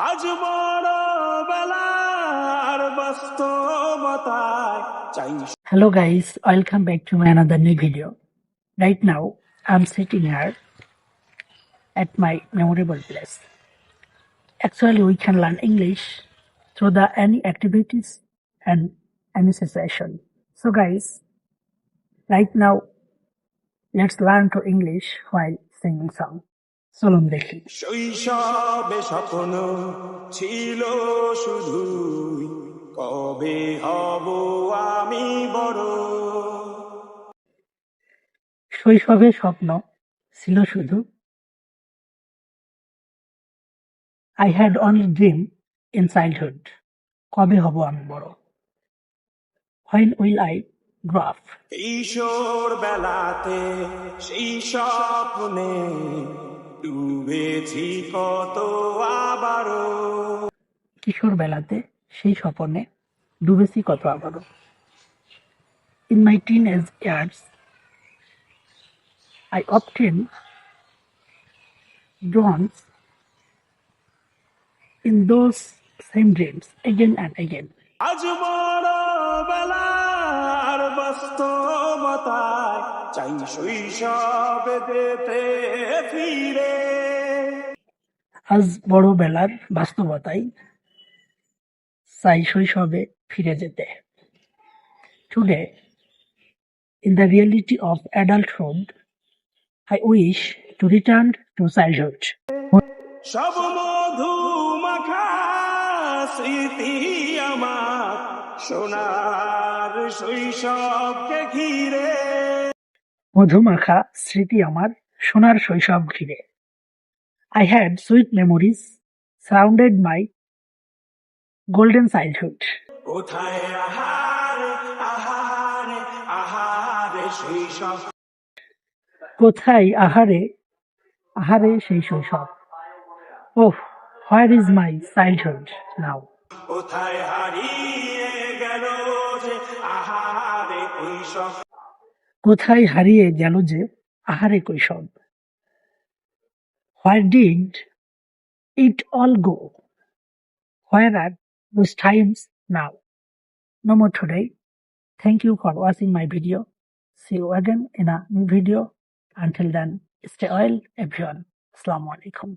আজ বড় বেলার বাস্তবতায় চাই। Hello guys, welcome back to my another new video. Right now, I'm sitting here at my memorable place. Actually, we can learn English through the any activities and any situation. So guys, right now, let's learn to English while singing song. চলুন দেখি। শৈশবে স্বপ্ন ছিল শুধুই কবে হব আমি বড়। শৈশবে স্বপ্ন ছিল শুধু I had only dream in childhood. কবে হব আমি বড়? When will I grow up? কিশোর বেলাতে সেই স্বপ্নে ডুবেছি কত আবারও। কিশোর বেলাতে সেই স্বপ্নে ডুবেছি কত আবারও। In my teenage years, I often drowned in those same dreams again and again. আজ বড় বেলার বাস্তবতায় চাই শৈশবে যেতে ফিরে। আজ বড় বেলার বাস্তবতায় চাই শৈশবে ফিরে যেতে। Today, in the reality of adulthood, I wish to return to childhood. সব মধু মাখা স্মৃতি আমার সোনার শৈশবকে ঘিরে। মধুমাখা স্মৃতি আমার সোনার শৈশব ঘিরে। I had sweet memories surrounded my golden childhood. কোথায় আহারে আহারে আহারে শৈশব, কোথায় আহারে আহারে সেই শৈশব? Oh, where is my childhood now? কোথায় হারিয়ে গেল যে আহারে কৈশোর। কোথায় হারিয়ে গেল যে আহারে কৈশোর? Where did it all go? Where are those times now? No more today. Thank you for watching my video. See you again in a new video. Until then, stay well, everyone. Assalamu alaikum.